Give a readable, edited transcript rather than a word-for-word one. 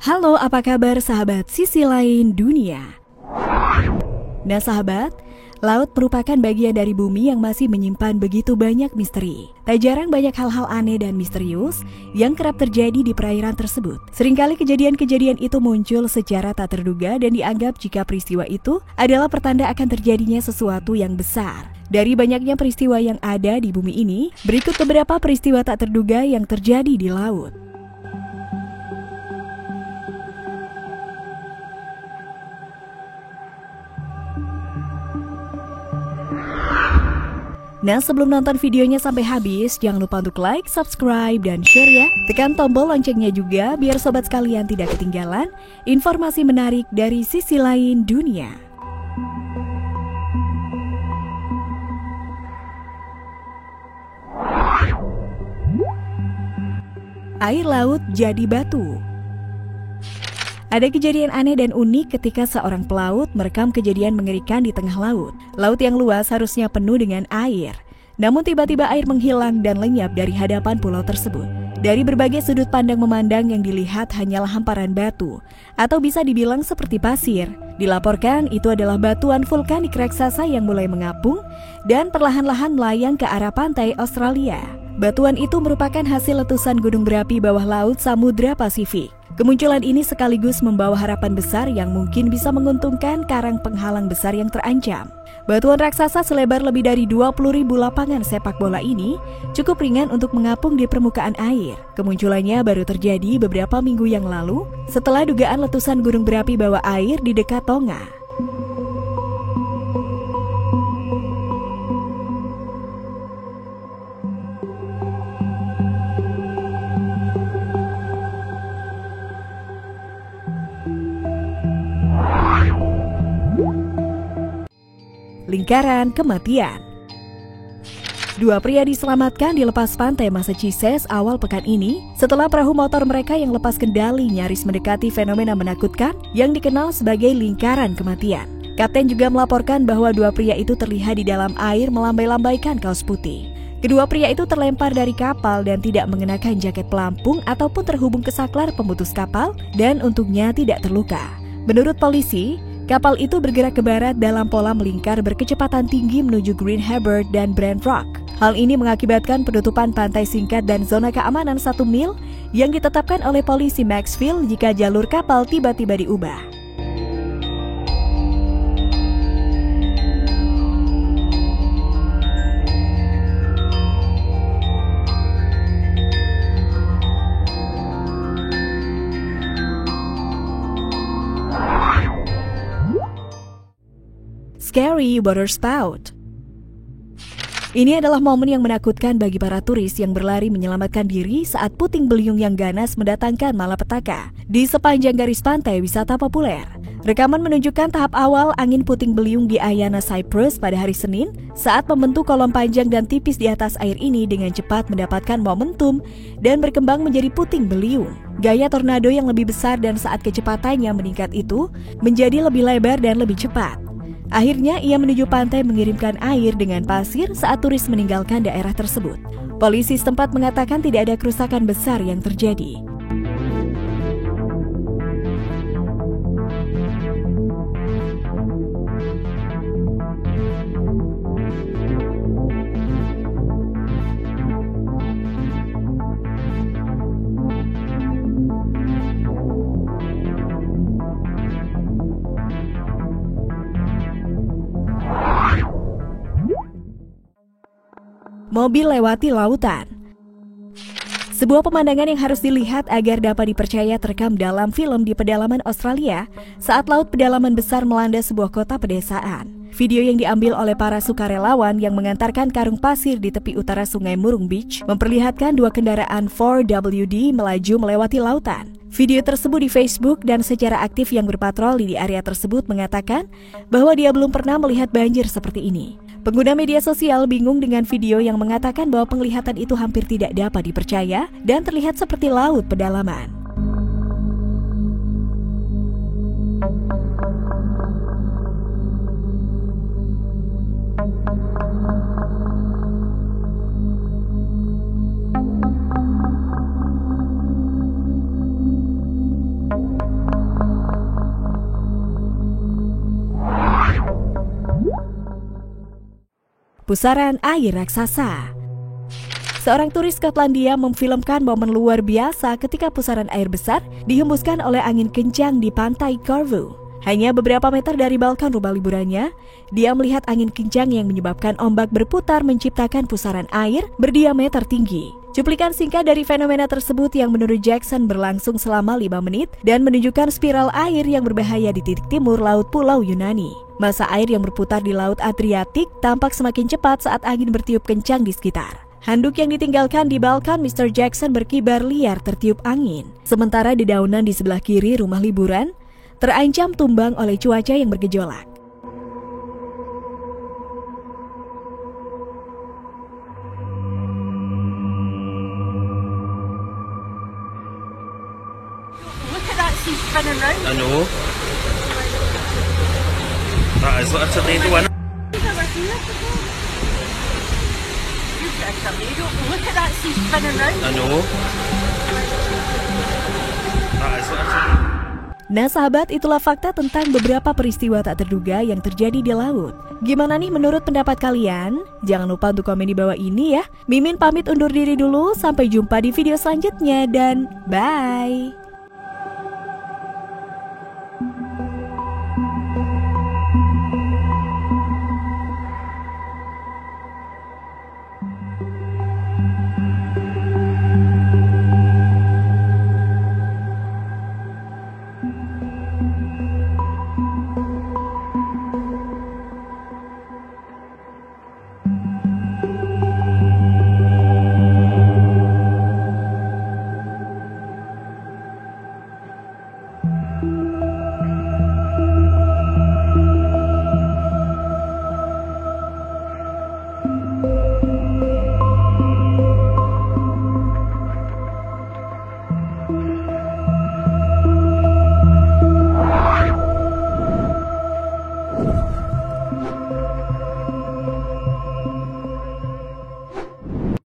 Halo, apa kabar sahabat sisi lain dunia? Nah sahabat, laut merupakan bagian dari bumi yang masih menyimpan begitu banyak misteri. Tak jarang banyak hal-hal aneh dan misterius yang kerap terjadi di perairan tersebut. Seringkali kejadian-kejadian itu muncul secara tak terduga dan dianggap jika peristiwa itu adalah pertanda akan terjadinya sesuatu yang besar. Dari banyaknya peristiwa yang ada di bumi ini, berikut beberapa peristiwa tak terduga yang terjadi di laut. Nah, sebelum nonton videonya sampai habis, jangan lupa untuk like, subscribe, dan share ya. Tekan tombol loncengnya juga biar sobat sekalian tidak ketinggalan informasi menarik dari sisi lain dunia. Air laut jadi batu. Ada kejadian aneh dan unik ketika seorang pelaut merekam kejadian mengerikan di tengah laut. Laut yang luas harusnya penuh dengan air. Namun tiba-tiba air menghilang dan lenyap dari hadapan pulau tersebut. Dari berbagai sudut pandang memandang yang dilihat hanyalah hamparan batu, atau bisa dibilang seperti pasir. Dilaporkan itu adalah batuan vulkanik raksasa yang mulai mengapung dan perlahan-lahan melayang ke arah pantai Australia. Batuan itu merupakan hasil letusan gunung berapi bawah laut Samudra Pasifik. Kemunculan ini sekaligus membawa harapan besar yang mungkin bisa menguntungkan karang penghalang besar yang terancam. Batuan raksasa selebar lebih dari 20.000 lapangan sepak bola ini cukup ringan untuk mengapung di permukaan air. Kemunculannya baru terjadi beberapa minggu yang lalu setelah dugaan letusan gunung berapi bawah air di dekat Tonga. Lingkaran kematian. Dua pria diselamatkan di lepas pantai Massachusetts awal pekan ini setelah perahu motor mereka yang lepas kendali nyaris mendekati fenomena menakutkan yang dikenal sebagai lingkaran kematian. Kapten juga melaporkan bahwa dua pria itu terlihat di dalam air melambai-lambaikan kaos putih. Kedua pria itu terlempar dari kapal dan tidak mengenakan jaket pelampung ataupun terhubung ke saklar pemutus kapal dan untungnya tidak terluka. Menurut polisi, kapal itu bergerak ke barat dalam pola melingkar berkecepatan tinggi menuju Green Harbor dan Brant Rock. Hal ini mengakibatkan penutupan pantai singkat dan zona keamanan 1 mil yang ditetapkan oleh polisi Maxfield jika jalur kapal tiba-tiba diubah. Scary water spout. Ini adalah momen yang menakutkan bagi para turis yang berlari menyelamatkan diri saat puting beliung yang ganas mendatangkan malapetaka di sepanjang garis pantai wisata populer. Rekaman menunjukkan tahap awal angin puting beliung di Ayana Cyprus pada hari Senin saat membentuk kolom panjang dan tipis di atas air ini dengan cepat mendapatkan momentum dan berkembang menjadi puting beliung. Gaya tornado yang lebih besar dan saat kecepatannya meningkat itu menjadi lebih lebar dan lebih cepat. Akhirnya ia menuju pantai mengirimkan air dengan pasir saat turis meninggalkan daerah tersebut. Polisi setempat mengatakan tidak ada kerusakan besar yang terjadi. Mobil lewati lautan. Sebuah pemandangan yang harus dilihat agar dapat dipercaya terekam dalam film di pedalaman Australia saat laut pedalaman besar melanda sebuah kota pedesaan. Video yang diambil oleh para sukarelawan yang mengantarkan karung pasir di tepi utara Sungai Murung Beach memperlihatkan dua kendaraan 4WD melaju melewati lautan. Video tersebut di Facebook dan secara aktif yang berpatroli di area tersebut mengatakan bahwa dia belum pernah melihat banjir seperti ini. Pengguna media sosial bingung dengan video yang mengatakan bahwa penglihatan itu hampir tidak dapat dipercaya dan terlihat seperti laut pedalaman. pusaran air raksasa. Seorang turis Skotlandia memfilmkan momen luar biasa ketika pusaran air besar dihembuskan oleh angin kencang di pantai Corfu. Hanya beberapa meter dari balkon rumah liburannya, dia melihat angin kencang yang menyebabkan ombak berputar menciptakan pusaran air berdiameter tinggi. Cuplikan singkat dari fenomena tersebut yang menurut Jackson berlangsung selama 5 menit dan menunjukkan spiral air yang berbahaya di titik timur laut Pulau Yunani. Massa air yang berputar di Laut Adriatik tampak semakin cepat saat angin bertiup kencang di sekitar. Handuk yang ditinggalkan di balkon Mr. Jackson berkibar liar tertiup angin. Sementara dedaunan di sebelah kiri rumah liburan terancam tumbang oleh cuaca yang bergejolak. I know. That is what a tornado in. Look at that sea spinning round. I know. That is what a tornado. Nah sahabat, itulah fakta tentang beberapa peristiwa tak terduga yang terjadi di laut. Gimana nih menurut pendapat kalian? Jangan lupa untuk komen di bawah ini ya. Mimin pamit undur diri dulu, sampai jumpa di video selanjutnya dan bye!